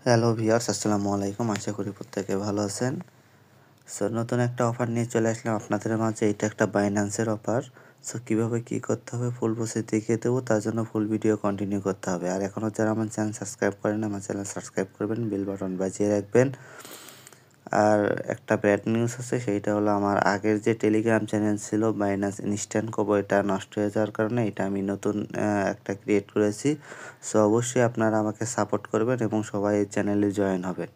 Hello viewers, আসসালামু আলাইকুম। আশা করি প্রত্যেকে ভালো আছেন। সো নতুন একটা অফার নিয়ে চলে আসলাম আপনাদের মাঝে। এটা একটা বাইন্যান্সের অফার। সো কীভাবে কী করতে হবে ফুল প্রসেস দেখিয়ে দেবো, তার জন্য ফুল ভিডিও কন্টিনিউ করতে হবে। আর এখনও যারা আমার চ্যানেল সাবস্ক্রাইব করেন, আমার চ্যানেল সাবস্ক্রাইব করবেন, বেল বাটন বাজিয়ে রাখবেন। আর একটা ব্যাড নিউজ আছে, সেইটা হলো আমার আগের যে টেলিগ্রাম চ্যানেল ছিল বাইন্যান্স ইনস্ট্যান্ট কোবো, এটা নষ্ট হয়ে যাওয়ার কারণে এটা আমি নতুন একটা ক্রিয়েট করেছি। সো অবশ্যই আপনারা আমাকে সাপোর্ট করবেন এবং সবাই এই চ্যানেলে জয়েন হবেন।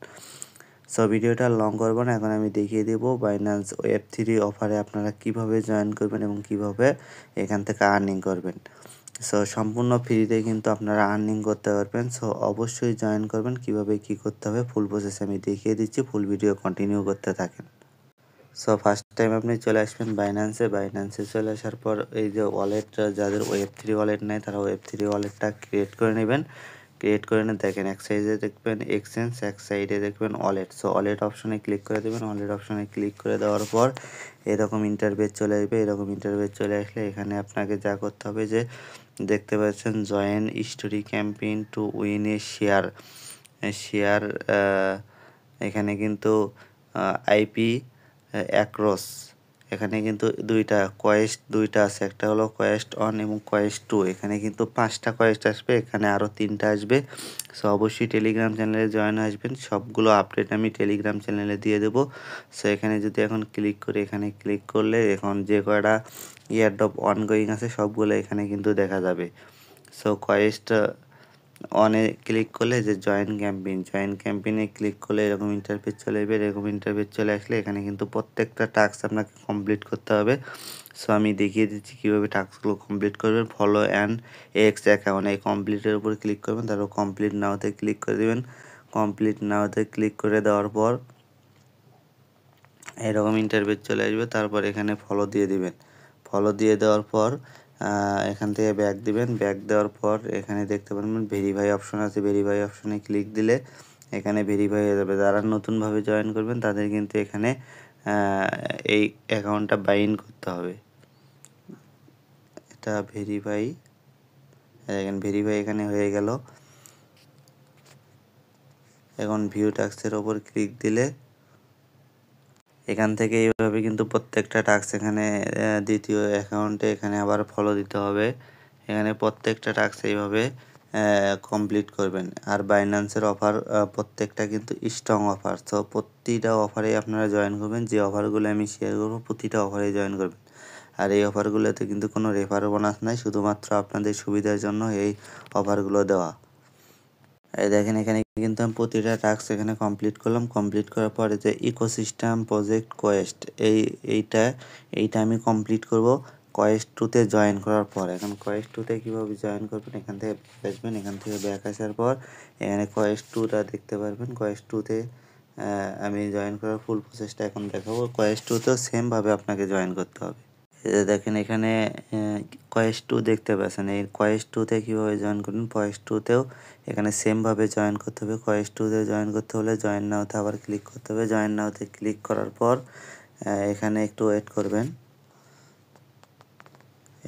সো ভিডিওটা লং করব না, এখন আমি দেখিয়ে দেবো বাইন্যান্স ওয়েব3 অফারে আপনারা কিভাবে জয়েন করবেন এবং কিভাবে এখান থেকে আর্নিং করবেন। সো সম্পূর্ণ ফ্রিতে কিন্তু আপনারা আর্নিং করতে পারবেন। সো অবশ্যই জয়েন করবেন। কিভাবে কি করতে হবে ফুল প্রসেস আমি দেখিয়ে দিচ্ছি, ফুল ভিডিও কন্টিনিউ করতে থাকেন। সো ফার্স্ট টাইম আপনি চলে আসবেন বাইন্যান্সে চলে আসার পর এই যে ওয়ালেট, যাদের ওয়েব3 ওয়ালেট নেই তারা ওয়েব3 ওয়ালেটটা ক্রিয়েট করে নেবেন। ক্রিয়েট করে নিয়ে দেখেন এক সাইডে দেখবেন এক্সচেঞ্জ, এক সাইডে দেখবেন ওয়ালেট। সো ওয়ালেট অপশনে ক্লিক করে দেবেন। ওয়ালেট অপশনে ক্লিক করে দেওয়ার পর এরকম ইন্টারফেস চলে আসবে। এরকম ইন্টারফেস চলে আসলে এখানে আপনাকে যা করতে হবে, যে দেখতে পাচ্ছেন join story campaign to win A share share এখানে কিন্তু আইপি অ্যাক্রস, এখানে কিন্তু দুইটা আছে, একটা হলো কোয়েস্ট অন এবং কোয়েস্ট টু। এখানে কিন্তু 5টা কোয়েস্ট আসবে, এখানে আরও 3টা আসবে। সো অবশ্যই টেলিগ্রাম চ্যানেলে জয়েন আসবেন। সবগুলো আপডেট আমি টেলিগ্রাম চ্যানেলে দিয়ে দেবো। সো এখানে যদি এখন ক্লিক করি, এখানে ক্লিক করলে এখন যে কয়টা ইয়ারড্রপ অনগোয়িং আছে সবগুলো এখানে কিন্তু দেখা যাবে। সো কোয়েস্ট অনে ক্লিক করলে যে জয়েন ক্যাম্পেইনে ক্লিক করলে এরকম ইন্টারফেস চলে আসবে। এরকম ইন্টারফেস চলে আসলে এখানে কিন্তু প্রত্যেকটা টাস্ক আপনাকে কমপ্লিট করতে হবে। সো আমি দেখিয়ে দিচ্ছি কীভাবে টাস্কগুলো কমপ্লিট করবেন। ফলো অ্যান্ড এক্স অ্যাকাউন্ট, এই কমপ্লিটের উপর ক্লিক করবেন, তারপর কমপ্লিট নাওতে ক্লিক করে দেবেন। কমপ্লিট নাওতে ক্লিক করে দেওয়ার পর এরকম ইন্টারফেস চলে আসবে। তারপর এখানে ফলো দিয়ে দিবেন। ফলো দিয়ে দেওয়ার পর এখান থেকে ব্যাক দিবেন। ব্যাক দেওয়ার পর এখানে দেখতে পারবেন ভেরিফাই অপশন আছে। ভেরিফাই অপশনে ক্লিক দিলে এখানে ভেরিফাই হয়ে যাবে। যারা নতুনভাবে জয়েন করবেন তাদের কিন্তু এখানে এই অ্যাকাউন্টটা বাইন্ড করতে হবে। এটা ভেরিফাই, দেখেন ভেরিফাই এখানে হয়ে গেল। এখন ভিউ টাস্কের ওপর ক্লিক দিলে এখান থেকে এইভাবে কিন্তু প্রত্যেকটা টাস্ক এখানে দ্বিতীয় অ্যাকাউন্টে এখানে আবার ফলো দিতে হবে। এখানে প্রত্যেকটা টাস্ক এইভাবে কমপ্লিট করবেন। আর বাইন্যান্সের অফার প্রত্যেকটা কিন্তু স্ট্রং অফার। সো প্রতিটা অফারেই আপনারা জয়েন করবেন। যে অফারগুলো আমি শেয়ার করবো প্রতিটা অফারেই জয়েন করবেন। আর এই অফারগুলোতে কিন্তু কোনো রেফার বোনাস নাই, শুধুমাত্র আপনাদের সুবিধার জন্য এই অফারগুলো দেওয়া। এই দেখেন এখানে কিন্তু আমি প্রতিটা টাস্ক এখানে কমপ্লিট করলাম। কমপ্লিট করার পরে যে ইকোসিস্টেম প্রজেক্ট কোয়েস্ট, এইটা আমি কমপ্লিট করব কোয়েস্ট টুতে জয়েন করার পর। এখন কোয়েস্ট টুতে কীভাবে জয়েন করবেন, এখান থেকে ব্যাক আসবেন। এখান থেকে ব্যাক আসার পর এখানে কোয়েস্ট টুটা দেখতে পারবেন। কোয়েস্ট টুতে আমি জয়েন করার ফুল প্রসেসটা এখন দেখাবো। কোয়েস্ট টুতেও সেমভাবে আপনাকে জয়েন করতে হবে। এই যে দেখেন এখানে কোয়েস্ট টু দেখতে পাচ্ছেন। এই কোয়েস্ট টুতে কীভাবে জয়েন করবেন, কোয়েস্ট টুতেও এখানে সেমভাবে জয়েন করতে হবে। কোয়েস্ট টুতে জয়েন করতে হলে জয়েন নাওতে আবার ক্লিক করতে হবে। জয়েন নাওতে ক্লিক করার পর এখানে একটু ওয়েট করবেন,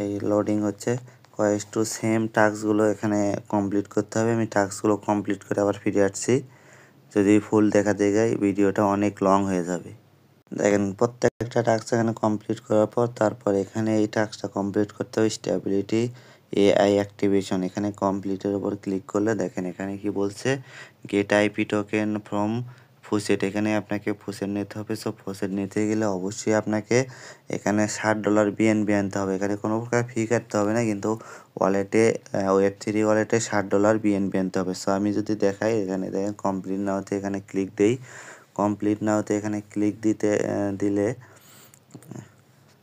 এই লোডিং হচ্ছে। কোয়েস্ট টু সেম টাস্কগুলো এখানে কমপ্লিট করতে হবে। আমি টাস্কগুলো কমপ্লিট করে আবার ফিরে আসছি। যদি ফুল দেখা যায় ভিডিওটা অনেক লং হয়ে যাবে। দেখেন প্রত্যেকটা টাস্ক এখানে কমপ্লিট করার পর তারপর এখানে এই টাস্কটা কমপ্লিট করতে হবে। স্টেবিলিটি এআই অ্যাক্টিভেশন, এখানে কমপ্লিটের উপর ক্লিক করলে দেখেন এখানে কি বলছে, get IP token from faucet. এখানে আপনাকে ফুসেট নিতে হবে। সো ফুসেট নিতে গেলে অবশ্যই আপনাকে এখানে $60 বিএনবি আনতে হবে। এখানে কোনো প্রকার ফি কাটতে হবে না, কিন্তু ওয়ালেটে ওয়েব3 ওয়ালেটে $60 বিএনবি আনতে হবে। সো আমি যদি দেখাই, এখানে দেখেন কমপ্লিট নাওতে এখানে ক্লিক দেই। কমপ্লিট নাওতে এখানে ক্লিক দিলে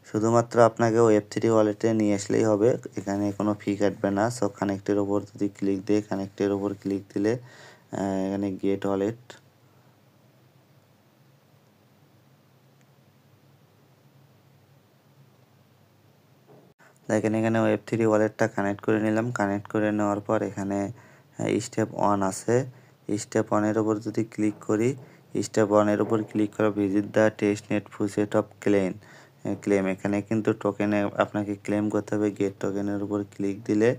শুধুমাত্র আপনাকে ওয়েব3 ওয়ালেটে নিয়ে আসলেই হবে, এখানে কোনো ফি কাটবে না। সো কানেক্টের ওপর যদি ক্লিক দিই, কানেক্টের ওপর ক্লিক দিলে এখানে গেট ওয়ালেট, দেখেন এখানে ওয়েব3 ওয়ালেটটা কানেক্ট করে নিলাম। কানেক্ট করে নেওয়ার পর এখানে স্টেপ 1 আছে। স্টেপ 1-এর ওপর যদি ক্লিক করি, স্টেপ 1-এর উপর ক্লিক করা visit the test net ফুসেট of clans, এখানে কিন্তু টোকেনে আপনাকে ক্লেম করতে হবে। গেট টোকেনের উপর ক্লিক দিলে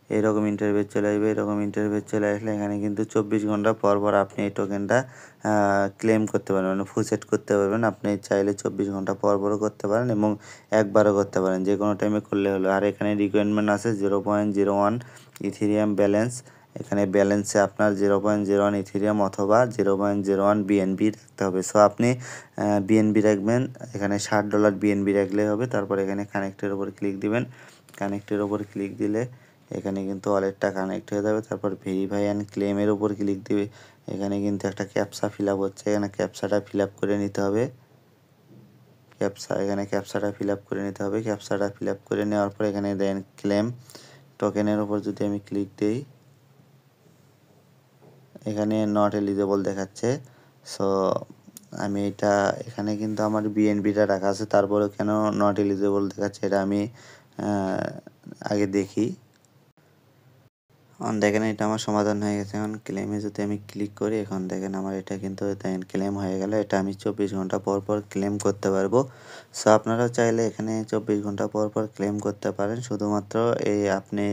এরকম ইন্টারফেস চলে আসবে। এরকম ইন্টারফেস চলে আসলে এখানে কিন্তু 24 ঘন্টা পর পর আপনি এই টোকেনটা ক্লেম করতে পারবেন, মানে ফুল করতে পারবেন। আপনি চাইলে 24 ঘন্টা পর পরও করতে পারেন এবং একবারও করতে পারেন, যে কোনো টাইমে করলে হলো। আর এখানে রিকোয়ারমেন্ট আছে 0.01 ইথেরিয়াম ব্যালেন্স। এখানে ব্যালেন্সে আপনার 0.01 ইথেরিয়াম অথবা 0.01 বিএনবি রাখতে হবে। সো আপনি বিএনবি রাখবেন, এখানে $60 বিএনবি রাখলেই হবে। তারপর এখানে কানেক্টের উপর ক্লিক দিবেন। কানেক্টের উপর ক্লিক দিলে এখানে কিন্তু ওয়ালেটটা কানেক্ট হয়ে যাবে। তারপর ভেরিফাই অ্যান্ড ক্লেমের উপর ক্লিক দিবে। এখানে কিন্তু একটা ক্যাপচা ফিল আপ হচ্ছে, এখানে ক্যাপচাটা ফিল আপ করে নিতে হবে। এখানে ক্যাপচাটা ফিল আপ করে নিতে হবে। ক্যাপচাটা ফিল আপ করে নেওয়ার পর এখানে দেন ক্লেম টোকেনের উপর যদি আমি ক্লিক দিই, এখানে নট এলিজেবল দেখাচ্ছে। সো আমি এখানে কিন্তু আমার বিএনবিটা রাখা আছে, তারপরেও কেন নট এলিজেবল দেখাচ্ছে এটা আমি আগে দেখি। দেখেন এটা আমার সমাধান হয়ে গেছে। এখন ক্লেমে যদি আমি ক্লিক করি, এখন দেখেন আমার এটা কিন্তু দেখেন ক্লেম হয়ে গেল। এটা আমি 24 ঘন্টা পর পর ক্লেম করতে পারবো। সো আপনারাও চাইলে এখানে 24 ঘন্টা পর পর ক্লেম করতে পারেন। শুধুমাত্র আপনি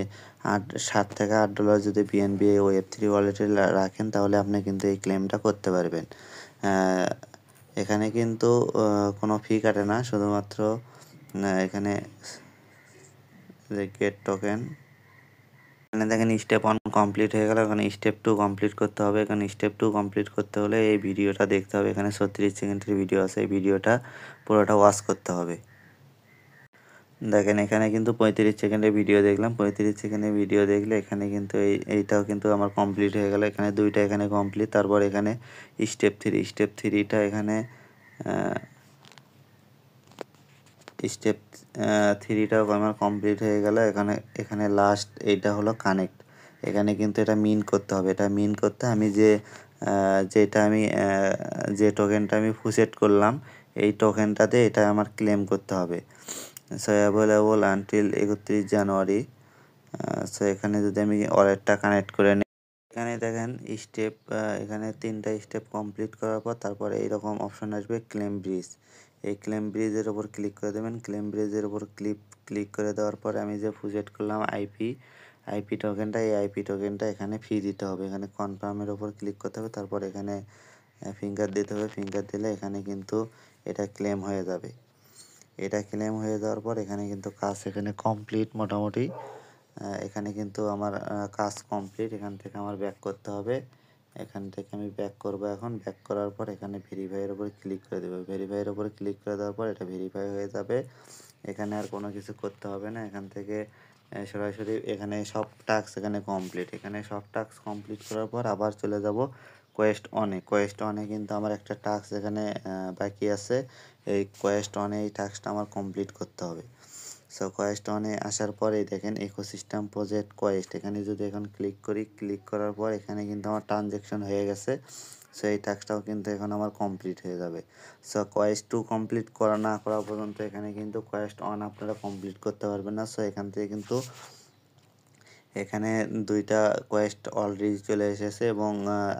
7 থেকে $8 যদি বিএনবি Web3 ওয়ালেটে রাখেন, তাহলে আপনি কিন্তু এই ক্লেমটা করতে পারবেন। এখানে কিন্তু কোনো ফি কাটে না, শুধুমাত্র এখানে গেট টোকেন, এখানে দেখেন স্টেপ 1 কমপ্লিট হয়ে গেল। এখানে স্টেপ 2 কমপ্লিট করতে হবে। এখানে স্টেপ 2 কমপ্লিট করতে হলে এই ভিডিওটা দেখতে হবে। এখানে 36 সেকেন্ডের ভিডিও আছে, এই ভিডিওটা পুরোটা ওয়াচ করতে হবে। দেখেন এখানে কিন্তু 35 সেকেন্ডের ভিডিও দেখলাম। 35 সেকেন্ডের ভিডিও দেখলে এখানে কিন্তু এইটাও কিন্তু আমার কমপ্লিট হয়ে গেল। এখানে দুইটা এখানে কমপ্লিট। তারপর এখানে স্টেপ 3টা এখানে স্টেপ 3টাও আমার কমপ্লিট হয়ে গেল। এখানে লাস্ট এইটা হলো কানেক্ট। এখানে কিন্তু এটা মিন করতে হবে। এটা মিন করতে আমি যেটা আমি যে টোকেনটা আমি ফুসেট করলাম, এই টোকেনটাতে এটা আমার ক্লেম করতে হবে। সো অ্যাভেলেবল আনটিল 31 জানুয়ারি। সো এখানে যদি আমি ওয়ালেটটা কানেক্ট করে নিই, এখানে দেখেন এখানে 3টা স্টেপ কমপ্লিট করার পর তারপরে এইরকম অপশন আসবে ক্লেম ব্রিজ। এই ক্লেম ব্রিজের উপর ক্লিক করে দেবেন। ক্লেম ব্রিজের উপর ক্লিক করে দেওয়ার পরে আমি যে ফুজেট করলাম আইপি টোকেনটা, এই আইপি টোকেনটা এখানে ফি দিতে হবে। এখানে কনফার্মের উপর ক্লিক করতে হবে। তারপর এখানে ফিঙ্গার দিতে হবে। ফিঙ্গার দিলে এখানে কিন্তু এটা ক্লেম হয়ে যাবে। এটা ক্লেম হয়ে যাওয়ার পর এখানে কিন্তু কাজ এখানে কমপ্লিট মোটামুটি। এখানে কিন্তু আমার কাজ কমপ্লিট। এখান থেকে আমার ব্যাক করতে হবে। এখান থেকে আমি ব্যাক করব। এখন ব্যাক করার পর এখানে ভেরিফাইয়ের উপর ক্লিক করে দেবো। ভেরিফাইয়ের উপর ক্লিক করে দেওয়ার পর এটা ভেরিফাই হয়ে যাবে। এখানে আর কোনো কিছু করতে হবে না। এখান থেকে সরাসরি এখানে সব টাস্ক এখানে কমপ্লিট। এখানে সব টাস্ক কমপ্লিট করার পর আবার চলে যাব কোয়েস্ট অনে কিন্তু আমার একটা টাস্ক এখানে বাকি আছে। এই কোয়েস্ট অনে এই টাস্কটা আমার কমপ্লিট করতে হবে। সো কোয়েস্ট অনে আসার পরেই দেখেন ইকোসিস্টেম প্রজেক্ট কোয়েস্ট, এখানে যদি এখন ক্লিক করি, ক্লিক করার পর এখানে কিন্তু আমার ট্রানজ্যাকশন হয়ে গেছে। সো এই টাস্কটাও কিন্তু এখন আমার কমপ্লিট হয়ে যাবে। সো কোয়েস্ট 2 কমপ্লিট না করা পর্যন্ত এখানে কিন্তু কোয়েস্ট 1 আপনারা কমপ্লিট করতে পারবেন না। সো এখান থেকে কিন্তু এখানে 2টা কোয়েস্ট অলরেডি চলে এসেছে এবং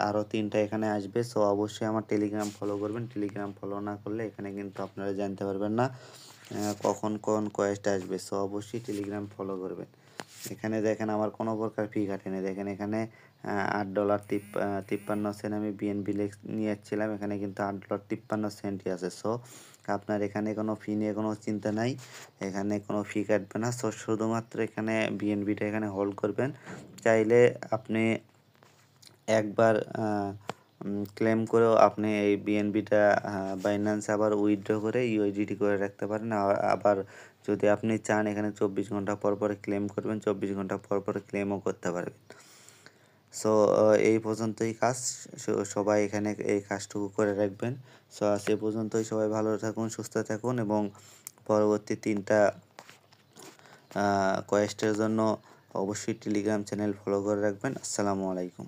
আরও 3টা এখানে আসবে। সো অবশ্যই আমার টেলিগ্রাম ফলো করবেন। টেলিগ্রাম ফলো না করলে এখানে কিন্তু আপনারা জানতে পারবেন না কখন কোন কোয়েস্ট আসবে। সো অবশ্যই টেলিগ্রাম ফলো করবেন। এখানে দেখেন আমার কোনো প্রকার ফি কাটেনি। দেখেন এখানে $8.53 আমি বিএনবি নিয়ে যাচ্ছিলাম, এখানে কিন্তু $8.53 আছে। সো আপনার এখানে কোনো ফি নিয়ে কোনো চিন্তা নাই, এখানে কোনো ফি কাটবে না। সো শুধুমাত্র এখানে বিএনবিটা এখানে হোল্ড করবেন। চাইলে আপনি একবার ক্লেম করেও আপনি এই বিএনবিটা বাইন্যান্সে আবার উইথড্র করে ইউএসডিটি করে রাখতে পারেন। আবার যদি আপনি চান এখানে 24 ঘন্টা পর পর ক্লেম করবেন, 24 ঘন্টা পর পর ক্লেমও করতে পারবেন। সো এই পর্যন্তই কাজ। সবাই এখানে এই কাজটুকু করে রাখবেন। সো আজ এ পর্যন্তই। সবাই ভালো থাকুন, সুস্থ থাকুন এবং পরবর্তী 3টা কোয়েস্টের জন্য অবশ্যই টেলিগ্রাম চ্যানেল ফলো করে রাখবেন। আসসালামু আলাইকুম।